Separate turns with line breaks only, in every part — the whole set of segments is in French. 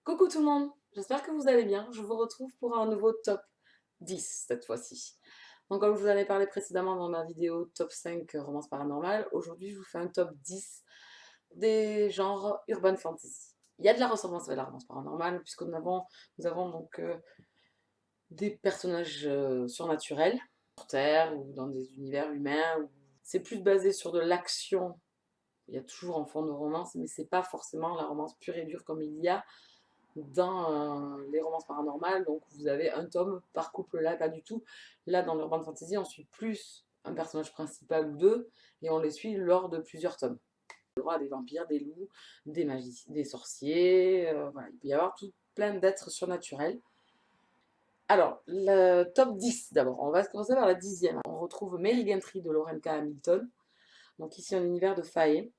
Coucou tout le monde, j'espère que vous allez bien. Je vous retrouve pour un nouveau top 10 cette fois-ci. Donc comme je vous en ai parlé précédemment dans ma vidéo top 5 romance paranormale, aujourd'hui je vous fais un top 10 des genres urban fantasy. Il y a de la ressemblance avec la romance paranormale puisque nous avons donc des personnages surnaturels sur Terre ou dans des univers humains. C'est plus basé sur de l'action. Il y a toujours en fond de romance, mais c'est pas forcément la romance pure et dure comme il y a dans les romances paranormales. Donc vous avez un tome par couple, là pas du tout. Là dans l'urban fantasy on suit plus un personnage principal ou deux et on les suit lors de plusieurs tomes. Le droit à des vampires, des loups, des magiciens, des sorciers, voilà. Il peut y avoir tout plein d'êtres surnaturels. Alors, le top 10 d'abord, on va commencer par la dixième. On retrouve Mary Gentry de Lauren K. Hamilton, donc ici un univers de fae.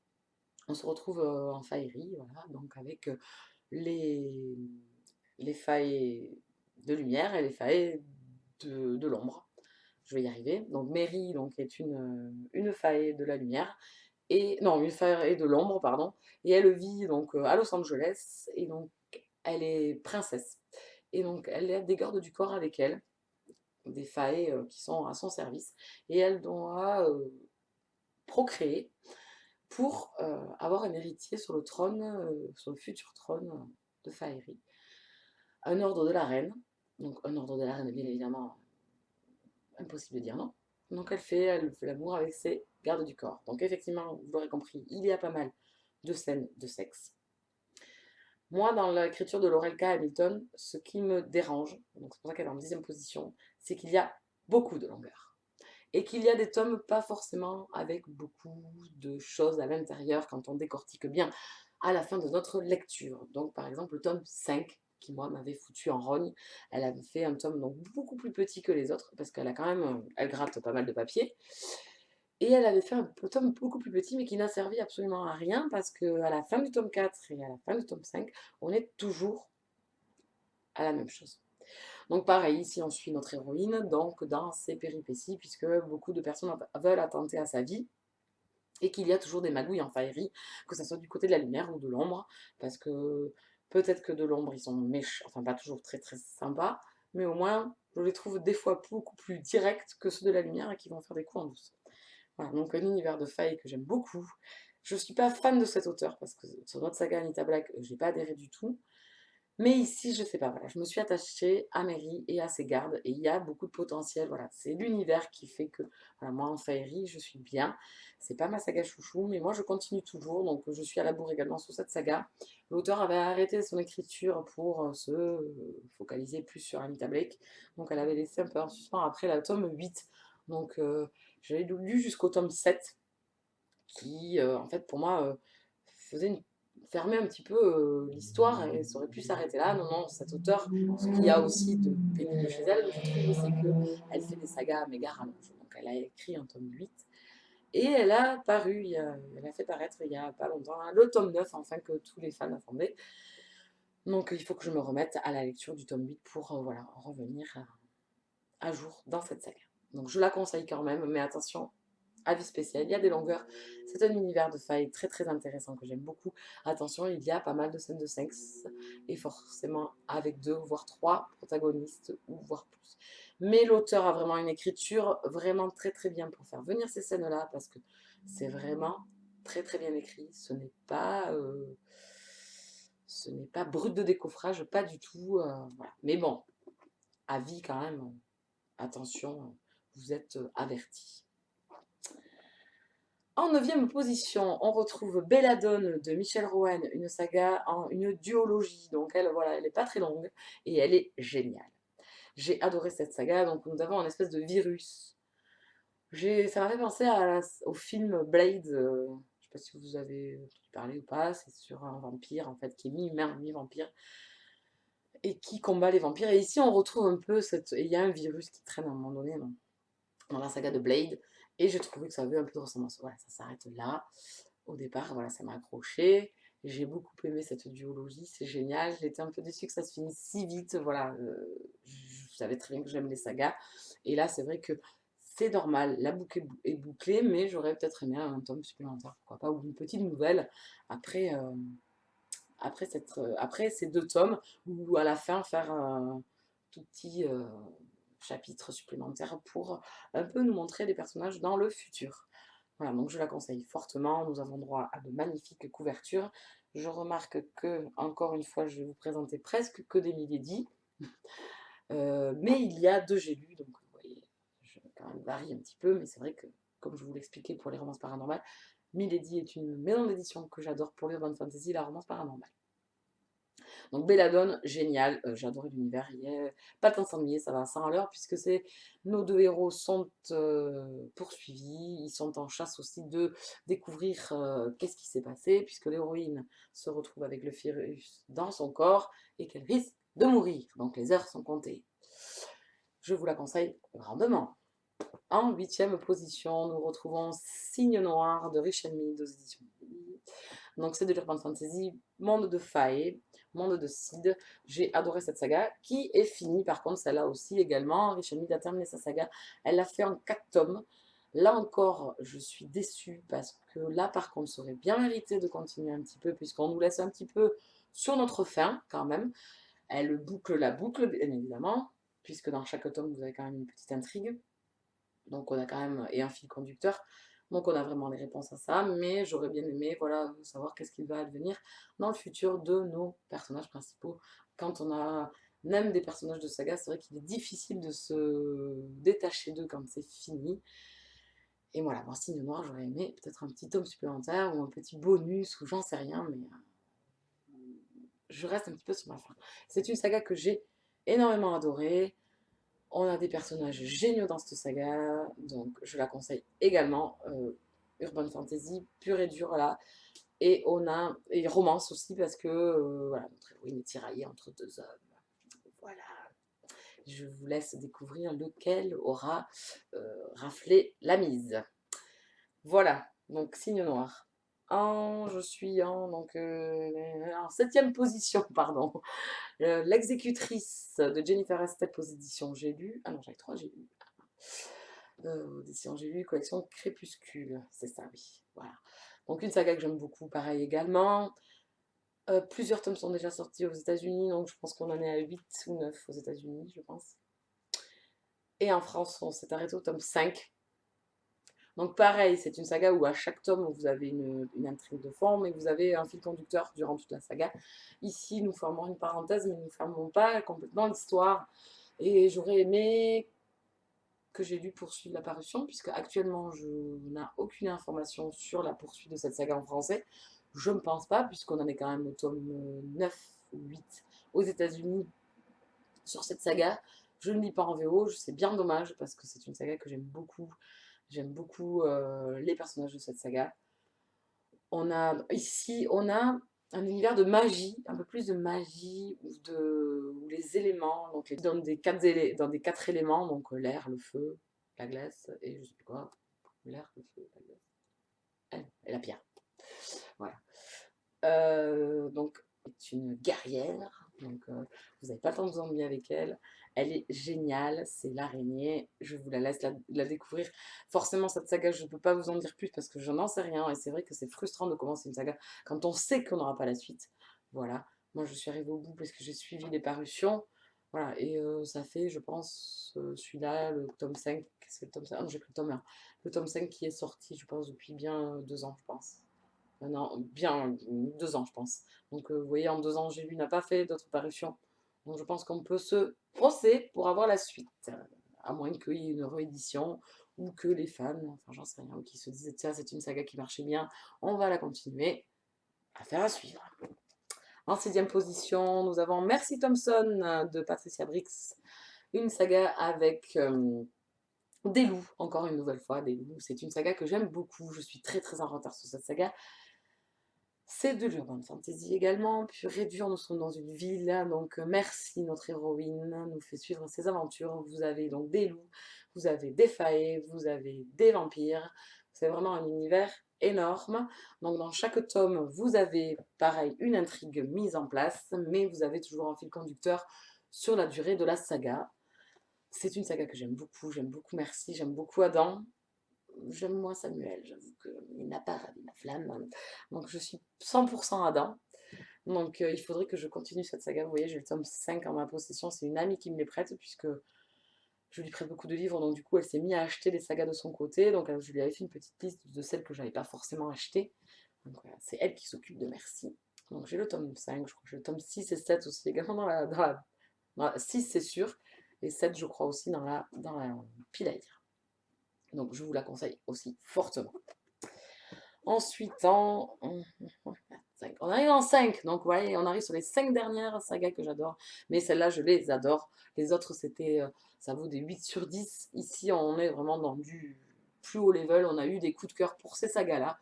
On se retrouve en faillerie, voilà, donc avec les, les failles de lumière et les failles de l'ombre. Je vais y arriver. Donc Mary donc, est une faille de la lumière, et non, une faille de l'ombre, pardon, et elle vit donc à Los Angeles, et donc elle est princesse. Et donc elle a des gardes du corps avec elle, des failles qui sont à son service, et elle doit procréer pour avoir un héritier sur le trône, sur le futur trône de Faerie. Un ordre de la reine, donc un ordre de la reine, bien évidemment, impossible de dire non. Donc elle fait l'amour avec ses gardes du corps. Donc effectivement, vous l'aurez compris, il y a pas mal de scènes de sexe. Moi, dans l'écriture de Laurel K. Hamilton, ce qui me dérange, donc c'est pour ça qu'elle est en 10e position, c'est qu'il y a beaucoup de longueur. Et qu'il y a des tomes pas forcément avec beaucoup de choses à l'intérieur quand on décortique bien à la fin de notre lecture. Donc par exemple le tome 5 qui moi m'avait foutu en rogne, elle avait fait un tome donc beaucoup plus petit que les autres parce qu'elle a quand même, elle gratte pas mal de papier. Et elle avait fait un tome beaucoup plus petit mais qui n'a servi absolument à rien parce qu'à la fin du tome 4 et à la fin du tome 5, on est toujours à la même chose. Donc pareil, ici on suit notre héroïne donc dans ses péripéties puisque beaucoup de personnes veulent attenter à sa vie et qu'il y a toujours des magouilles en faillerie, que ce soit du côté de la lumière ou de l'ombre, parce que peut-être que de l'ombre ils sont méchants, enfin pas toujours très très sympas, mais au moins je les trouve des fois beaucoup plus directs que ceux de la lumière et qui vont faire des coups en douce. Voilà, donc un univers de failles que j'aime beaucoup. Je ne suis pas fan de cet auteur parce que sur notre saga Anita Black, j'ai pas adhéré du tout. Mais ici, je sais pas, voilà, je me suis attachée à Mary et à ses gardes, et il y a beaucoup de potentiel, voilà, c'est l'univers qui fait que, voilà, moi en Faerie, je suis bien, c'est pas ma saga chouchou, mais moi je continue toujours, donc je suis à la bourre également sur cette saga. L'auteur avait arrêté son écriture pour se focaliser plus sur Anita Blake, donc elle avait laissé un peu en suspens après la tome 8, donc j'avais lu jusqu'au tome 7, qui en fait pour moi faisait une fermer un petit peu l'histoire et ça aurait pu s'arrêter là. Non, non, cet auteur, ce qu'il y a aussi de pénible chez elle, je trouve, c'est qu'elle fait des sagas méga rallonges. Donc elle a écrit un tome 8 et elle a paru, elle a fait paraître il y a pas longtemps le tome 9, enfin que tous les fans attendaient. Donc il faut que je me remette à la lecture du tome 8 pour voilà, revenir à jour dans cette saga. Donc je la conseille quand même, mais attention, avis spécial, il y a des longueurs. C'est un univers de failles très très intéressant que j'aime beaucoup. Attention, il y a pas mal de scènes de sexe et forcément avec deux voire trois protagonistes ou voire plus. Mais l'auteur a vraiment une écriture vraiment très très bien pour faire venir ces scènes-là parce que c'est vraiment très très bien écrit. Ce n'est pas brut de décoffrage, pas du tout. Voilà. Mais bon, avis quand même, attention, vous êtes avertis. En 9e position, on retrouve Belladone de Michel Rowan, une saga en une duologie. Donc elle, voilà, elle n'est pas très longue et elle est géniale. J'ai adoré cette saga. Donc nous avons un espèce de virus. Ça m'a fait penser au film Blade. Je ne sais pas si vous avez entendu parler ou pas. C'est sur un vampire en fait qui est mi-humain, mi-vampire et qui combat les vampires. Et ici on retrouve un peu il y a un virus qui traîne à un moment donné dans la saga de Blade. Et j'ai trouvé que ça avait un peu de ressemblance. Voilà, ça s'arrête là. Au départ, voilà, ça m'a accroché. J'ai beaucoup aimé cette duologie, c'est génial. J'étais un peu déçue que ça se finisse si vite. Voilà, je savais très bien que j'aime les sagas. Et là, c'est vrai que c'est normal. La boucle est bouclée, mais j'aurais peut-être aimé un tome supplémentaire, pourquoi pas, ou une petite nouvelle après, après ces 2 tomes, ou à la fin faire un tout petit chapitre supplémentaire pour un peu nous montrer des personnages dans le futur. Voilà, donc je la conseille fortement. Nous avons droit à de magnifiques couvertures. Je remarque que, encore une fois, je vais vous présenter presque que des Milady. Mais il y a 2 j'ai lus, donc vous voyez, je quand même varie un petit peu, mais c'est vrai que, comme je vous l'expliquais pour les romances paranormales, Milady est une maison d'édition que j'adore pour l'urban fantasy, la romance paranormale. Donc Belladone, génial, j'ai adoré l'univers, il y a pas le temps de s'ennuyer, ça va à 100 à l'heure, puisque nos 2 héros sont poursuivis, ils sont en chasse aussi de découvrir qu'est-ce qui s'est passé, puisque l'héroïne se retrouve avec le virus dans son corps et qu'elle risque de mourir, donc les heures sont comptées. Je vous la conseille grandement. En 8e position, nous retrouvons Signe Noir de Richard Mead aux éditions. Donc c'est de l'urban fantasy, monde de fae, monde de Cid. J'ai adoré cette saga qui est finie par contre celle-là aussi également. Richard Mead a terminé sa saga, elle l'a fait en 4 tomes. Là encore, je suis déçue parce que là par contre, ça aurait bien mérité de continuer un petit peu puisqu'on nous laisse un petit peu sur notre faim quand même. Elle boucle la boucle, bien évidemment, puisque dans chaque tome, vous avez quand même une petite intrigue. Donc on a quand même, et un fil conducteur. Donc on a vraiment les réponses à ça, mais j'aurais bien aimé voilà, savoir qu'est-ce qu'il va advenir dans le futur de nos personnages principaux. Quand on aime des personnages de saga, c'est vrai qu'il est difficile de se détacher d'eux quand c'est fini. Et voilà, bon, Signe Noir, j'aurais aimé peut-être un petit tome supplémentaire ou un petit bonus ou j'en sais rien, mais je reste un petit peu sur ma faim. C'est une saga que j'ai énormément adorée. On a des personnages géniaux dans cette saga, donc je la conseille également. Urban Fantasy, pure et dure là. Et on a. Et romance aussi, parce que voilà, notre héroïne est tiraillée entre 2 hommes. Voilà. Je vous laisse découvrir lequel aura raflé la mise. Voilà, donc Signe Noir. Je suis donc, en 7e position, pardon. L'exécutrice de Jennifer Estep aux éditions J'ai lu. Ah non, j'avais 3 J'ai lu. Aux éditions J'ai lu, collection Crépuscule. C'est ça, oui. Voilà. Donc une saga que j'aime beaucoup, pareil également. Plusieurs tomes sont déjà sortis aux États-Unis, donc je pense qu'on en est à 8 ou 9 aux États-Unis, je pense. Et en France, on s'est arrêté au tome 5. Donc pareil, c'est une saga où à chaque tome, vous avez une intrigue de fond, mais vous avez un fil conducteur durant toute la saga. Ici, nous formons une parenthèse, mais nous ne fermons pas complètement l'histoire. Et j'aurais aimé que j'ai lu poursuivre la parution, puisque actuellement, je n'ai aucune information sur la poursuite de cette saga en français. Je ne pense pas, puisqu'on en est quand même au tome 9 ou 8 aux États-Unis sur cette saga. Je ne lis pas en VO, c'est bien dommage, parce que c'est une saga que j'aime beaucoup. J'aime beaucoup les personnages de cette saga. Ici, on a un univers de magie, un peu plus de magie, où les éléments, donc dans des 4 éléments, donc l'air, le feu, la glace, et je sais plus quoi, l'air, le feu, la glace, et la pierre. Voilà. Donc, c'est une guerrière, donc vous n'avez pas le temps de vous ennuyer avec elle. Elle est géniale, c'est l'araignée. Je vous la laisse la découvrir. Forcément, cette saga, je ne peux pas vous en dire plus parce que je n'en sais rien. Et c'est vrai que c'est frustrant de commencer une saga quand on sait qu'on n'aura pas la suite. Voilà. Moi, je suis arrivée au bout parce que j'ai suivi les parutions. Voilà. Et ça fait, je pense, celui-là, le tome 5. C'est le tome 5. Ah non, j'ai pris le tome 1. Le tome 5 qui est sorti, je pense, depuis bien 2 ans, je pense. Non, bien 2 ans, je pense. Donc, vous voyez, en 2 ans, J'ai lu n'a pas fait d'autres parutions. Donc, je pense qu'on peut se brosser pour avoir la suite. À moins qu'il y ait une réédition ou que les fans, enfin, j'en sais rien, ou qui se disent, tiens, c'est une saga qui marchait bien, on va la continuer. Affaire à suivre. En 6e position, nous avons Mercy Thompson de Patricia Briggs. Une saga avec des loups, encore une nouvelle fois, des loups. C'est une saga que j'aime beaucoup. Je suis très très en retard sur cette saga. C'est de l'urban fantasy également, puis réduire, nous sommes dans une ville, donc Merci, notre héroïne, nous fait suivre ses aventures. Vous avez donc des loups, vous avez des faées, vous avez des vampires. C'est vraiment un univers énorme. Donc dans chaque tome, vous avez pareil une intrigue mise en place, mais vous avez toujours un fil conducteur sur la durée de la saga. C'est une saga que j'aime beaucoup Merci, j'aime beaucoup Adam. J'aime moins Samuel, j'avoue qu'il n'a pas ravi ma flamme. Donc je suis 100% Adam. Donc il faudrait que je continue cette saga. Vous voyez, j'ai le tome 5 en ma possession. C'est une amie qui me les prête puisque je lui prête beaucoup de livres. Donc du coup, elle s'est mise à acheter des sagas de son côté. Donc je lui avais fait une petite liste de celles que je n'avais pas forcément achetées. Donc voilà, c'est elle qui s'occupe de Merci. Donc j'ai le tome 5, je crois que j'ai le tome 6 et 7 aussi également dans la 6 c'est sûr. Et 7 je crois aussi dans la pile à lire. Donc je vous la conseille aussi fortement. Ensuite, on arrive en 5, donc ouais, on arrive sur les 5 dernières sagas que j'adore, mais celles-là, je les adore. Les autres, c'était, ça vaut des 8 sur 10. Ici, on est vraiment dans du plus haut level, on a eu des coups de cœur pour ces sagas-là.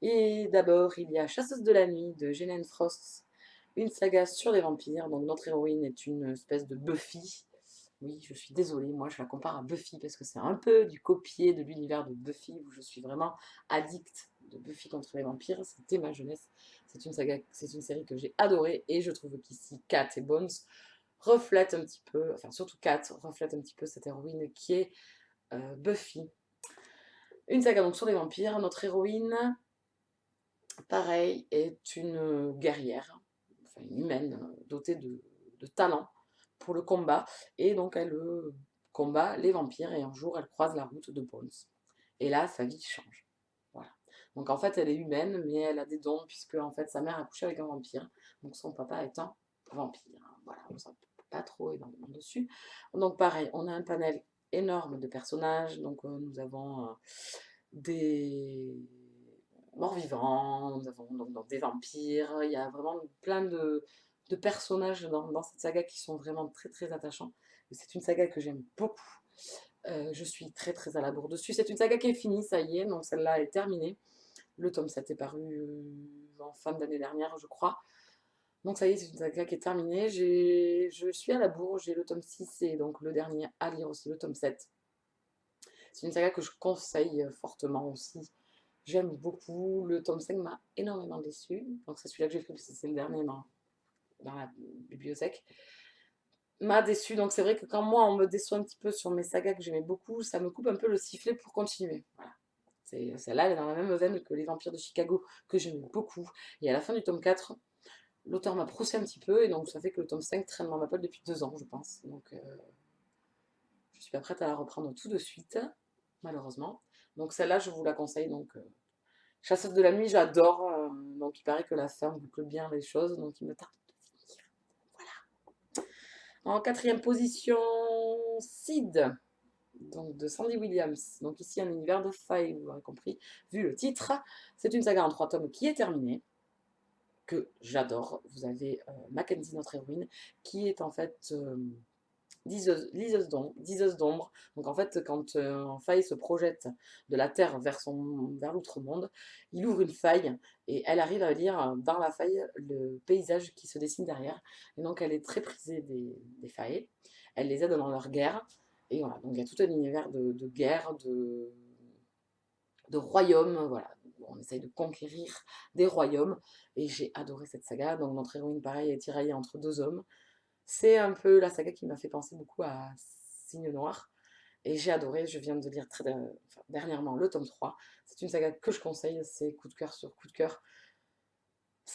Et d'abord, il y a Chasseuse de la nuit de Gillian Frost, une saga sur les vampires. Donc notre héroïne est une espèce de Buffy. Oui, je suis désolée, moi je la compare à Buffy parce que c'est un peu du copier de l'univers de Buffy où je suis vraiment addict de Buffy contre les vampires. C'était ma jeunesse. C'est une saga, c'est une série que j'ai adorée et je trouve qu'ici Kat et Bones reflètent un petit peu, enfin surtout Kat reflète un petit peu cette héroïne qui est Buffy. Une saga donc sur les vampires. Notre héroïne, pareil, est une guerrière, enfin une humaine dotée de talent pour le combat. Et donc elle combat les vampires et un jour elle croise la route de Bones. Et là, sa vie change. Voilà. Donc en fait, elle est humaine, mais elle a des dons puisque en fait sa mère a couché avec un vampire. Donc son papa est un vampire. Voilà, on ne s'en pas trop énormément dessus. Donc pareil, on a un panel énorme de personnages. Donc nous avons des morts-vivants, nous avons donc des vampires, il y a vraiment plein de personnages dans cette saga qui sont vraiment très très attachants. C'est une saga que j'aime beaucoup. Je suis très très à la bourre dessus. C'est une saga qui est finie, ça y est, donc celle-là est terminée. Le tome 7 est paru en fin d'année dernière, je crois. Donc ça y est, c'est une saga qui est terminée. Je suis à la bourre, j'ai le tome 6 et donc le dernier à lire aussi, le tome 7. C'est une saga que je conseille fortement aussi. J'aime beaucoup. Le tome 5 m'a énormément déçu. Donc c'est celui-là que j'ai pris parce que c'est le dernier dans la bibliothèque. M'a déçu. Donc c'est vrai que quand moi on me déçoit un petit peu sur mes sagas que j'aimais beaucoup, ça me coupe un peu le sifflet pour continuer. Voilà. Celle-là, elle est dans la même veine que Les Vampires de Chicago, que j'aimais beaucoup. Et à la fin du tome 4, l'auteur m'a procès un petit peu, et donc ça fait que le tome 5 traîne dans ma poche depuis 2 ans, je pense. Donc je suis pas prête à la reprendre tout de suite, malheureusement. Donc celle-là, je vous la conseille. Donc Chasseuse de la nuit, j'adore. Donc il paraît que la femme boucle bien les choses, donc il me tarde de finir. Voilà. En quatrième position, Sid, donc de Sandy Williams. Donc ici un univers de failles, vous l'aurez compris, vu le titre. C'est une saga en 3 tomes qui est terminée, que j'adore. Vous avez Mackenzie, notre héroïne, qui est en fait diseuse d'ombre. Donc en fait, quand Faye se projette de la Terre vers l'outre-monde, il ouvre une faille et elle arrive à lire dans la faille le paysage qui se dessine derrière. Et donc elle est très prisée des failles. Elle les aide dans leur guerre. Et voilà, donc il y a tout un univers de guerre, de royaumes, voilà. On essaye de conquérir des royaumes. Et j'ai adoré cette saga. Donc notre héroïne, pareil, est tiraillée entre 2 hommes. C'est un peu la saga qui m'a fait penser beaucoup à Signe Noir. Et j'ai adoré, je viens de lire dernièrement le tome 3. C'est une saga que je conseille, c'est coup de cœur sur coup de cœur.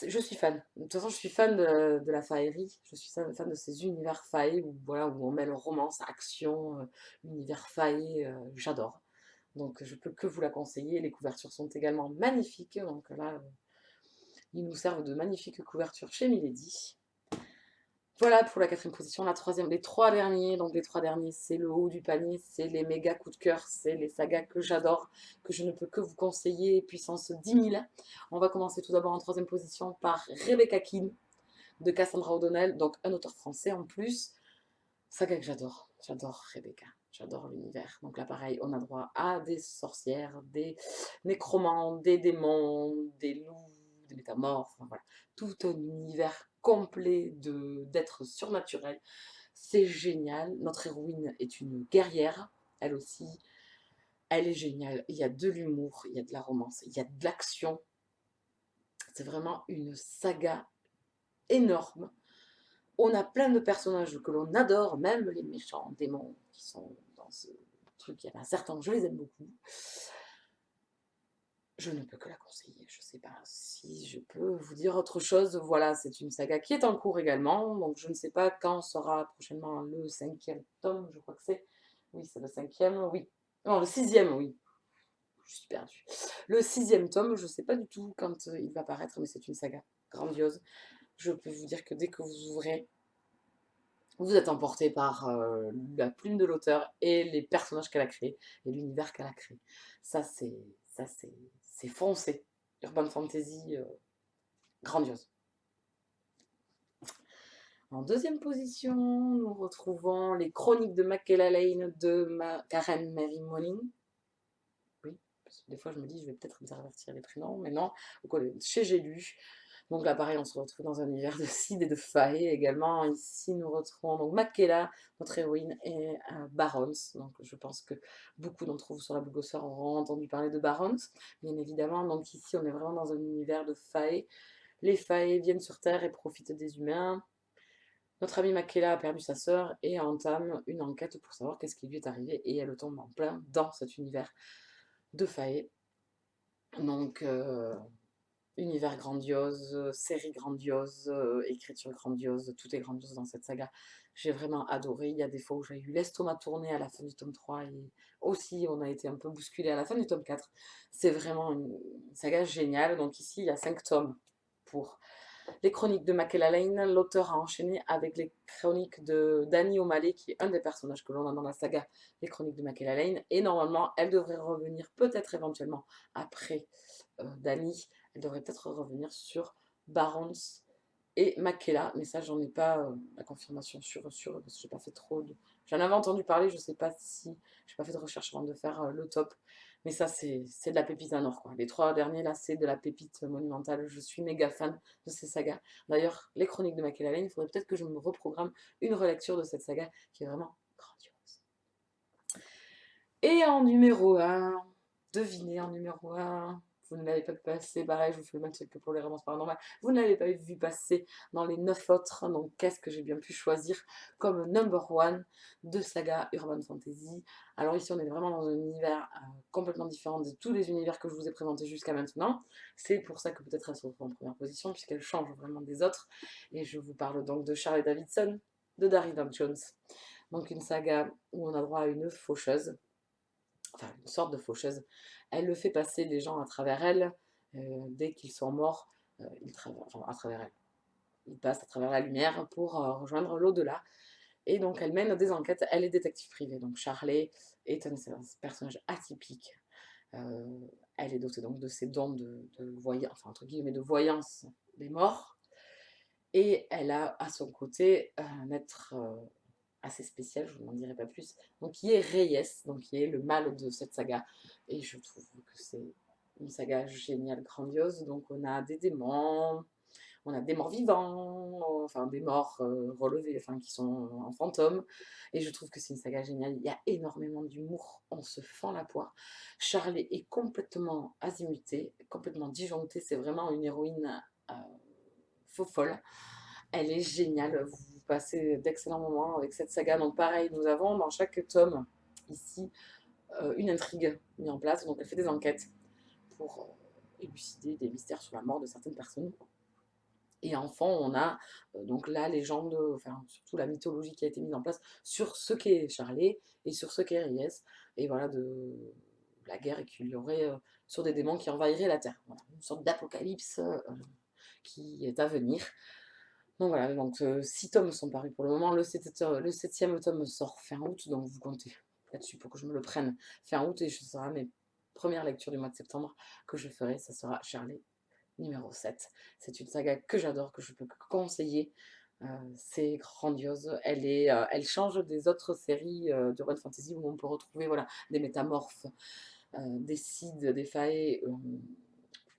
Je suis fan. De toute façon, je suis fan de la faillerie. Je suis fan de ces univers faillés où, voilà, où on mêle romance, action, univers faillé. J'adore. Donc, je peux que vous la conseiller. Les couvertures sont également magnifiques. Donc là, ils nous servent de magnifiques couvertures chez Milady. Voilà pour la quatrième position. La troisième, les 3 derniers. Donc les 3 derniers, c'est le haut du panier, c'est les méga coups de cœur, c'est les sagas que j'adore, que je ne peux que vous conseiller, puissance 10 000. On va commencer tout d'abord en troisième position par Rebecca Keane de Cassandra O'Donnell, donc un auteur français en plus. Saga que j'adore, j'adore Rebecca, j'adore l'univers. Donc là pareil, on a droit à des sorcières, des nécromants, des démons, des loups, des métamorphes, enfin, voilà. Tout un univers complet d'êtres surnaturels. C'est génial. Notre héroïne est une guerrière, elle aussi. Elle est géniale. Il y a de l'humour, il y a de la romance, il y a de l'action. C'est vraiment une saga énorme. On a plein de personnages que l'on adore, même les méchants démons qui sont dans ce truc. Il y en a certains, je les aime beaucoup. je ne peux que la conseiller. Je ne sais pas si je peux vous dire autre chose. Voilà, c'est une saga qui est en cours également. Donc je ne sais pas quand sera prochainement le 5e tome, je crois que c'est. Oui, c'est le 5e, oui. Non, le 6e, oui. Je suis perdue. Le 6e tome, je ne sais pas du tout quand il va paraître, mais c'est une saga grandiose. Je peux vous dire que dès que vous ouvrez, vous êtes emporté par la plume de l'auteur et les personnages qu'elle a créés et l'univers qu'elle a créé. Ça, c'est foncé. Urban Fantasy grandiose. En deuxième position, nous retrouvons les Chroniques de Makela Lane de Karen Mary Monin. Oui, parce que des fois je me dis je vais peut-être vous avertir les prénoms, mais non. Chez J'ai lu. Donc là, pareil, on se retrouve dans un univers de Sid et de Fae également. Ici, nous retrouvons donc Makela, notre héroïne, et Barons. Donc je pense que beaucoup d'entre vous sur la blogosphere auront entendu parler de Barons, bien évidemment. Donc ici, on est vraiment dans un univers de Fae. Les Fae viennent sur Terre et profitent des humains. Notre amie Makela a perdu sa sœur et entame une enquête pour savoir qu'est-ce qui lui est arrivé. Et elle tombe en plein dans cet univers de Fae. Donc, univers grandiose, série grandiose, écriture grandiose, tout est grandiose dans cette saga. J'ai vraiment adoré. Il y a des fois où j'ai eu l'estomac tourné à la fin du tome 3 et aussi on a été un peu bousculé à la fin du tome 4. C'est vraiment une saga géniale. Donc ici, il y a 5 tomes pour les chroniques de Makela Lane. L'auteur a enchaîné avec les chroniques de Dani O'Malley, qui est un des personnages que l'on a dans la saga Les chroniques de Makela Lane. Et normalement, elle devrait revenir peut-être éventuellement après Dani. Elle devrait peut-être revenir sur Barons et Makela, mais ça j'en ai pas la confirmation sûre parce que j'ai pas fait trop de... J'en avais entendu parler, je sais pas si... J'ai pas fait de recherche avant de faire le top, mais ça c'est de la pépite en or quoi. Les 3 derniers là c'est de la pépite monumentale, je suis méga fan de ces sagas. D'ailleurs, les chroniques de Makela Lane, il faudrait peut-être que je me reprogramme une relecture de cette saga qui est vraiment grandiose. Et en numéro 1, devinez en numéro 1, vous ne l'avez pas vu passer, pareil, je vous fais le même truc que pour les romances paranormales, vous ne l'avez pas vu passer dans les 9 autres, donc qu'est-ce que j'ai bien pu choisir comme number 1 de saga Urban Fantasy. Alors ici on est vraiment dans un univers complètement différent de tous les univers que je vous ai présentés jusqu'à maintenant, c'est pour ça que peut-être elle se retrouve en première position, puisqu'elle change vraiment des autres, et je vous parle donc de Charlie Davidson, de Darryl Jones, donc une saga où on a droit à une faucheuse, enfin une sorte de faucheuse. Elle le fait passer les gens à travers elle. Dès qu'ils sont morts, enfin, à travers elle. Ils passent à travers la lumière pour rejoindre l'au-delà. Et donc elle mène des enquêtes. Elle est détective privée. Donc Charlie est un personnage atypique. Elle est dotée donc de ses dons de voyance, enfin entre guillemets de voyance des morts. Et elle a à son côté un être assez spécial, je n'en dirai pas plus, donc qui est Reyes, donc qui est le mal de cette saga. Et je trouve que c'est une saga géniale, grandiose. Donc on a des démons, on a des morts vivants, enfin des morts relevés, enfin qui sont en fantôme. Et je trouve que c'est une saga géniale. Il y a énormément d'humour, on se fend la poire. Charlie est complètement azimutée, complètement disjonctée. C'est vraiment une héroïne faux folle. Elle est géniale. Vous passez d'excellents moments avec cette saga. Donc pareil, nous avons dans chaque tome ici une intrigue mise en place. Donc elle fait des enquêtes pour élucider des mystères sur la mort de certaines personnes. Et en fond, on a donc la légende, enfin surtout la mythologie qui a été mise en place sur ce qu'est Charlie et sur ce qu'est Reyes. Et voilà, de la guerre qu'il y aurait sur des démons qui envahiraient la Terre. Voilà, une sorte d'apocalypse qui est à venir. Donc voilà, donc 6 tomes sont parus pour le moment. Le 7e tome sort fin août, donc vous comptez là-dessus pour que je me le prenne fin août, et ce sera mes premières lectures du mois de septembre que je ferai. Ça sera Charlie numéro 7. C'est une saga que j'adore, que je peux conseiller. C'est grandiose. Elle change des autres séries de Royal Fantasy où on peut retrouver voilà, des métamorphes, des Cides, des Fae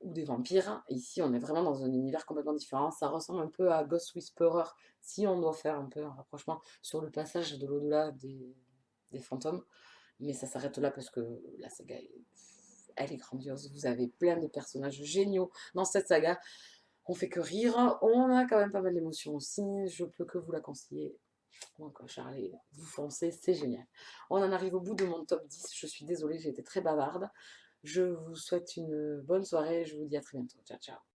ou des vampires. Et ici, on est vraiment dans un univers complètement différent. Ça ressemble un peu à Ghost Whisperer, si on doit faire un peu un rapprochement sur le passage de l'au-delà des fantômes. Mais ça s'arrête là parce que la saga, elle est grandiose. Vous avez plein de personnages géniaux dans cette saga. On fait que rire. On a quand même pas mal d'émotions aussi. Je peux que vous la conseiller. Donc Charlie, vous foncez, c'est génial. On en arrive au bout de mon top 10. Je suis désolée, j'ai été très bavarde. Je vous souhaite une bonne soirée et je vous dis à très bientôt. Ciao, ciao.